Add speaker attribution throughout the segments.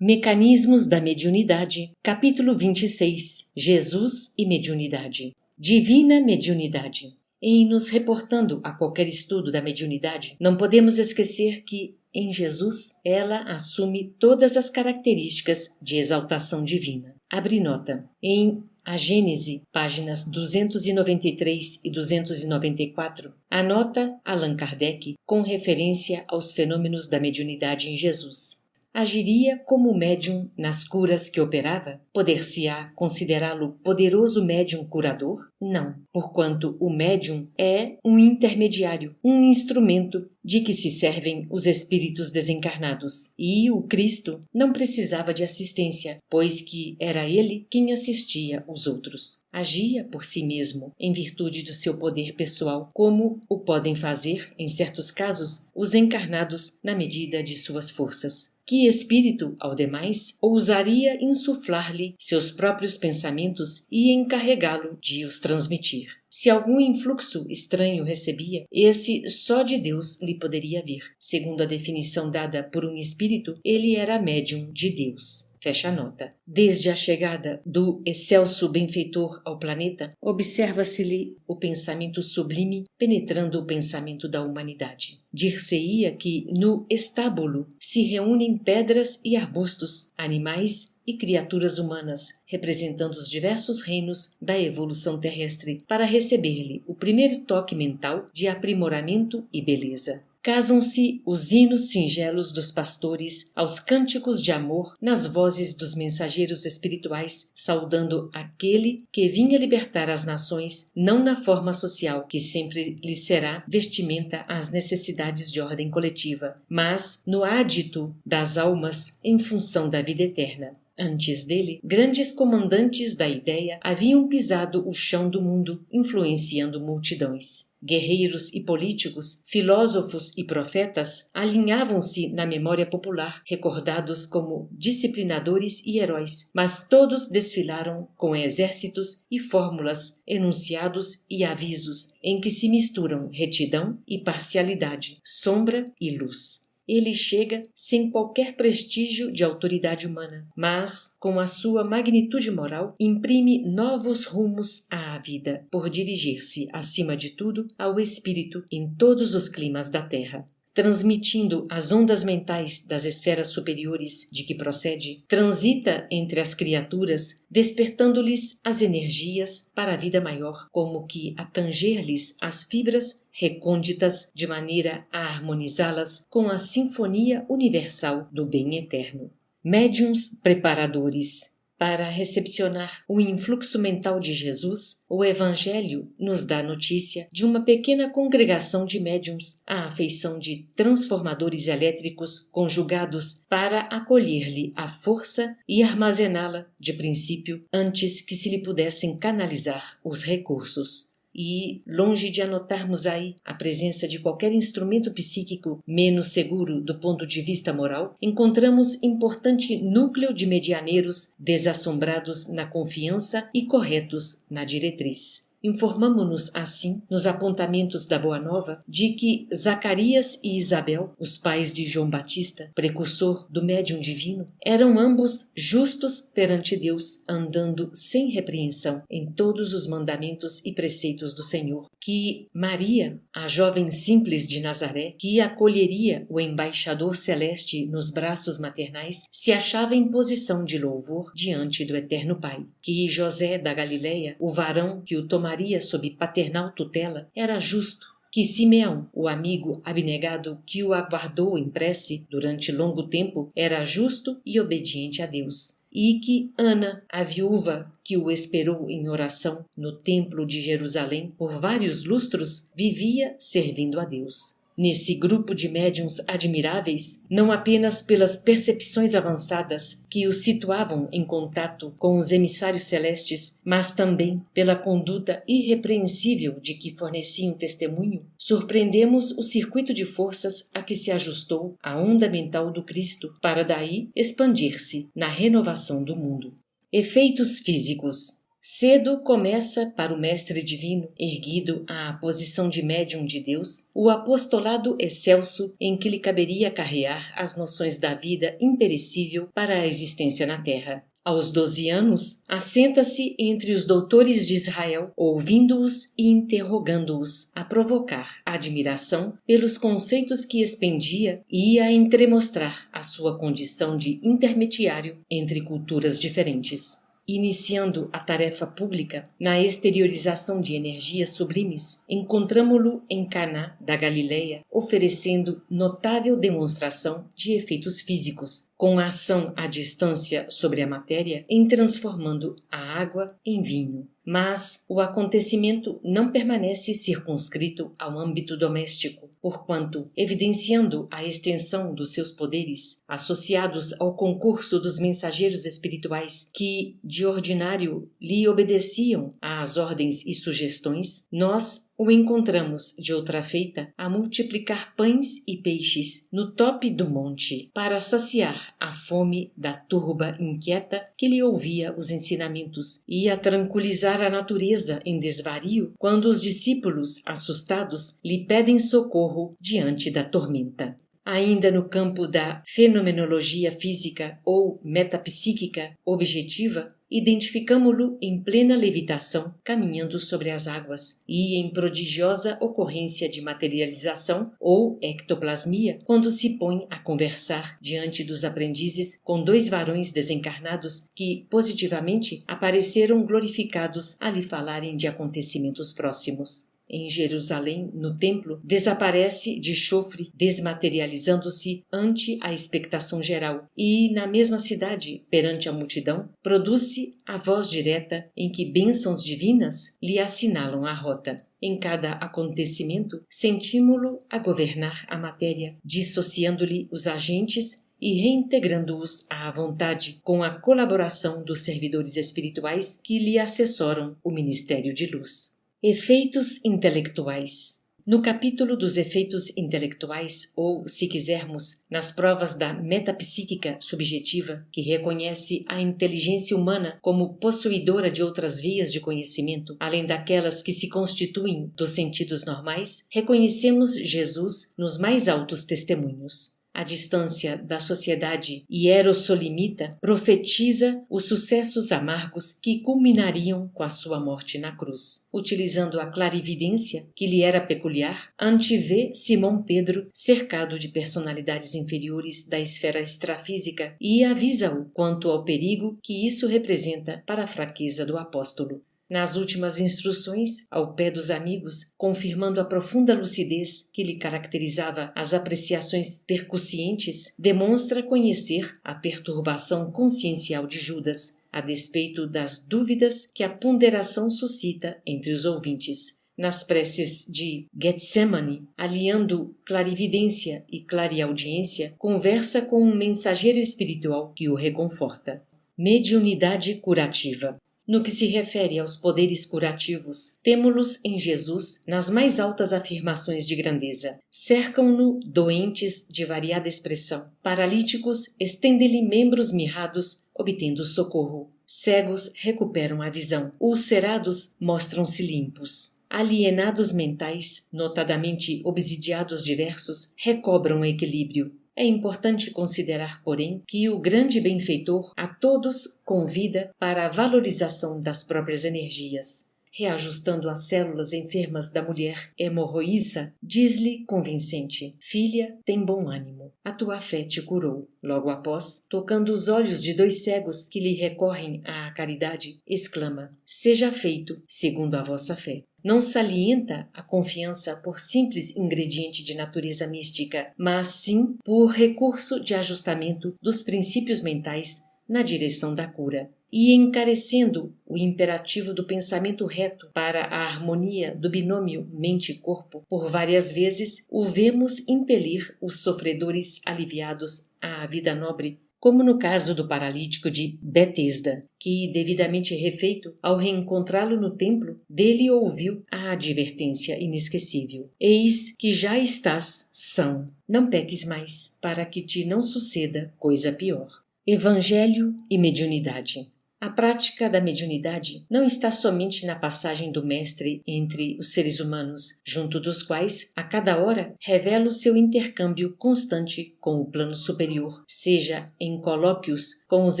Speaker 1: Mecanismos da Mediunidade, capítulo 26. Jesus e Mediunidade. Divina Mediunidade. Em nos reportando a qualquer estudo da mediunidade, não podemos esquecer que, em Jesus, ela assume todas as características de exaltação divina. Abre nota. Em A Gênese, páginas 293 e 294, anota Allan Kardec com referência aos fenômenos da mediunidade em Jesus. Agiria como médium nas curas que operava? Poder-se-á considerá-lo poderoso médium curador? Não, porquanto o médium é um intermediário, um instrumento de que se servem os espíritos desencarnados. E o Cristo não precisava de assistência, pois que era ele quem assistia os outros. Agia por si mesmo, em virtude do seu poder pessoal, como o podem fazer, em certos casos, os encarnados na medida de suas forças. Que espírito, ao demais, ousaria insuflar-lhe seus próprios pensamentos e encarregá-lo de os transmitir? Se algum influxo estranho recebia, esse só de Deus lhe poderia vir. Segundo a definição dada por um espírito, ele era médium de Deus. Fecha a nota. Desde a chegada do excelso benfeitor ao planeta, observa-se-lhe o pensamento sublime penetrando o pensamento da humanidade. Dir-se-ia que no estábulo se reúnem pedras e arbustos, animais e criaturas humanas, representando os diversos reinos da evolução terrestre, para receber-lhe o primeiro toque mental de aprimoramento e beleza. Casam-se os hinos singelos dos pastores aos cânticos de amor nas vozes dos mensageiros espirituais, saudando aquele que vinha libertar as nações, não na forma social, que sempre lhe será vestimenta às necessidades de ordem coletiva, mas no ádito das almas em função da vida eterna. Antes dele, grandes comandantes da ideia haviam pisado o chão do mundo, influenciando multidões. Guerreiros e políticos, filósofos e profetas alinhavam-se na memória popular, recordados como disciplinadores e heróis, mas todos desfilaram com exércitos e fórmulas, enunciados e avisos, em que se misturam retidão e parcialidade, sombra e luz. Ele chega sem qualquer prestígio de autoridade humana, mas, com a sua magnitude moral, imprime novos rumos à vida, por dirigir-se, acima de tudo, ao espírito em todos os climas da terra. Transmitindo as ondas mentais das esferas superiores de que procede, transita entre as criaturas, despertando-lhes as energias para a vida maior, como que a tanger-lhes as fibras recônditas de maneira a harmonizá-las com a sinfonia universal do bem eterno. Médiuns preparadores. Para recepcionar o influxo mental de Jesus, o Evangelho nos dá notícia de uma pequena congregação de médiuns à afeição de transformadores elétricos conjugados para acolher-lhe a força e armazená-la, de princípio, antes que se lhe pudessem canalizar os recursos. E, longe de anotarmos aí a presença de qualquer instrumento psíquico menos seguro do ponto de vista moral, encontramos importante núcleo de medianeiros desassombrados na confiança e corretos na diretriz. Informamo-nos, assim, nos apontamentos da Boa Nova, de que Zacarias e Isabel, os pais de João Batista, precursor do médium divino, eram ambos justos perante Deus, andando sem repreensão em todos os mandamentos e preceitos do Senhor. Que Maria, a jovem simples de Nazaré, que acolheria o embaixador celeste nos braços maternais, se achava em posição de louvor diante do Eterno Pai. Que José da Galileia, o varão que o tomaria sob paternal tutela, era justo. Que Simeão, o amigo abnegado que o aguardou em prece durante longo tempo, era justo e obediente a Deus. E que Ana, a viúva que o esperou em oração no templo de Jerusalém por vários lustros, vivia servindo a Deus. Nesse grupo de médiuns admiráveis, não apenas pelas percepções avançadas que os situavam em contato com os emissários celestes, mas também pela conduta irrepreensível de que forneciam testemunho, surpreendemos o circuito de forças a que se ajustou a onda mental do Cristo para daí expandir-se na renovação do mundo. Efeitos físicos. Cedo começa para o Mestre Divino, erguido à posição de médium de Deus, o apostolado excelso em que lhe caberia carrear as noções da vida imperecível para a existência na Terra. Aos 12 anos, assenta-se entre os doutores de Israel, ouvindo-os e interrogando-os, a provocar admiração pelos conceitos que expendia e a entremostrar a sua condição de intermediário entre culturas diferentes. Iniciando a tarefa pública na exteriorização de energias sublimes, encontramo-lo em Caná da Galileia, oferecendo notável demonstração de efeitos físicos, com a ação à distância sobre a matéria, em transformando a água em vinho. Mas o acontecimento não permanece circunscrito ao âmbito doméstico, porquanto, evidenciando a extensão dos seus poderes, associados ao concurso dos mensageiros espirituais que, de ordinário, lhe obedeciam às ordens e sugestões, nós o encontramos, de outra feita, a multiplicar pães e peixes no tope do monte, para saciar a fome da turba inquieta que lhe ouvia os ensinamentos e a tranquilizar a natureza em desvario quando os discípulos, assustados, lhe pedem socorro diante da tormenta. Ainda no campo da fenomenologia física ou metapsíquica objetiva, identificamo-lo em plena levitação, caminhando sobre as águas, e em prodigiosa ocorrência de materialização ou ectoplasmia, quando se põe a conversar diante dos aprendizes com 2 varões desencarnados que, positivamente, apareceram glorificados a lhe falarem de acontecimentos próximos. Em Jerusalém, no templo, desaparece de chofre, desmaterializando-se ante a expectação geral, e, na mesma cidade, perante a multidão, produz-se a voz direta em que bênçãos divinas lhe assinalam a rota. Em cada acontecimento, sentimos-lo a governar a matéria, dissociando-lhe os agentes e reintegrando-os à vontade, com a colaboração dos servidores espirituais que lhe assessoram o ministério de luz. Efeitos intelectuais. No capítulo dos efeitos intelectuais, ou, se quisermos, nas provas da metapsíquica subjetiva, que reconhece a inteligência humana como possuidora de outras vias de conhecimento, além daquelas que se constituem dos sentidos normais, reconhecemos Jesus nos mais altos testemunhos. A distância da sociedade hierossolimita profetiza os sucessos amargos que culminariam com a sua morte na cruz. Utilizando a clarividência que lhe era peculiar, antevê Simão Pedro cercado de personalidades inferiores da esfera extrafísica e avisa-o quanto ao perigo que isso representa para a fraqueza do apóstolo. Nas últimas instruções, ao pé dos amigos, confirmando a profunda lucidez que lhe caracterizava as apreciações percussientes, demonstra conhecer a perturbação consciencial de Judas, a despeito das dúvidas que a ponderação suscita entre os ouvintes. Nas preces de Getsemane, aliando clarividência e clareaudiência, conversa com um mensageiro espiritual que o reconforta. Mediunidade curativa. No que se refere aos poderes curativos, temo-los em Jesus nas mais altas afirmações de grandeza. Cercam-no doentes de variada expressão. Paralíticos estendem-lhe membros mirrados, obtendo socorro. Cegos recuperam a visão. Ulcerados mostram-se limpos. Alienados mentais, notadamente obsidiados diversos, recobram o equilíbrio. É importante considerar, porém, que o grande benfeitor a todos convida para a valorização das próprias energias. Reajustando as células enfermas da mulher hemorroíça, diz-lhe convincente: filha, tem bom ânimo, a tua fé te curou. Logo após, tocando os olhos de 2 cegos que lhe recorrem à caridade, exclama: seja feito segundo a vossa fé. Não salienta a confiança por simples ingrediente de natureza mística, mas sim por recurso de ajustamento dos princípios mentais na direção da cura. E encarecendo o imperativo do pensamento reto para a harmonia do binômio mente-corpo, por várias vezes o vemos impelir os sofredores aliviados à vida nobre, como no caso do paralítico de Betesda, que, devidamente refeito, ao reencontrá-lo no templo, dele ouviu a advertência inesquecível: eis que já estás são, não peques mais, para que te não suceda coisa pior. Evangelho e mediunidade. A prática da mediunidade não está somente na passagem do Mestre entre os seres humanos, junto dos quais, a cada hora, revela o seu intercâmbio constante com o plano superior, seja em colóquios com os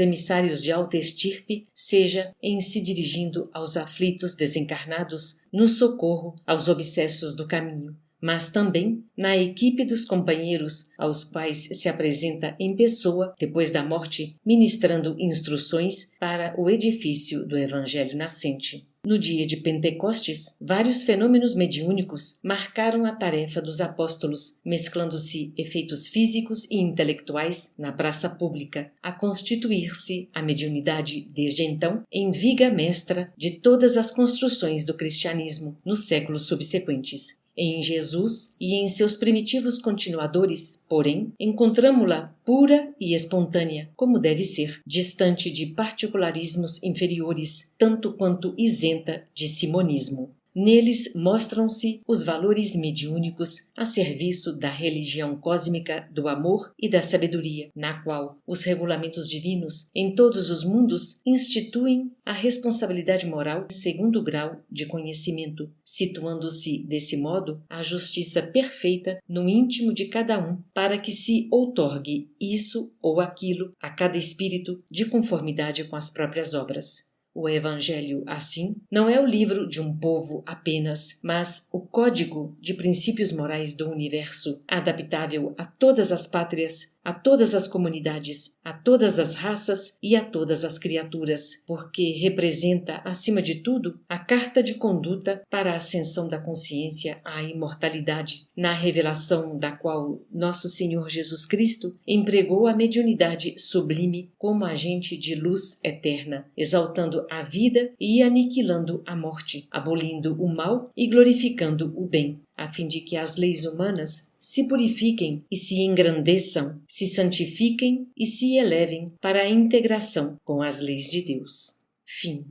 Speaker 1: emissários de alta estirpe, seja em se dirigindo aos aflitos desencarnados no socorro aos obsessos do caminho, mas também na equipe dos companheiros aos quais se apresenta em pessoa depois da morte, ministrando instruções para o edifício do Evangelho nascente. No dia de Pentecostes, vários fenômenos mediúnicos marcaram a tarefa dos apóstolos, mesclando-se efeitos físicos e intelectuais na praça pública, a constituir-se a mediunidade, desde então, em viga mestra de todas as construções do cristianismo nos séculos subsequentes. Em Jesus e em seus primitivos continuadores, porém, encontramo-la pura e espontânea, como deve ser, distante de particularismos inferiores, tanto quanto isenta de simonismo. Neles mostram-se os valores mediúnicos a serviço da religião cósmica do amor e da sabedoria, na qual os regulamentos divinos em todos os mundos instituem a responsabilidade moral em segundo grau de conhecimento, situando-se, desse modo, a justiça perfeita no íntimo de cada um, para que se outorgue isso ou aquilo a cada espírito de conformidade com as próprias obras. O Evangelho, assim, não é o livro de um povo apenas, mas o código de princípios morais do universo, adaptável a todas as pátrias, a todas as comunidades, a todas as raças e a todas as criaturas, porque representa, acima de tudo, a carta de conduta para a ascensão da consciência à imortalidade, na revelação da qual nosso Senhor Jesus Cristo empregou a mediunidade sublime como agente de luz eterna, exaltando a vida e aniquilando a morte, abolindo o mal e glorificando o bem, a fim de que as leis humanas se purifiquem e se engrandeçam, se santifiquem e se elevem para a integração com as leis de Deus. Fim.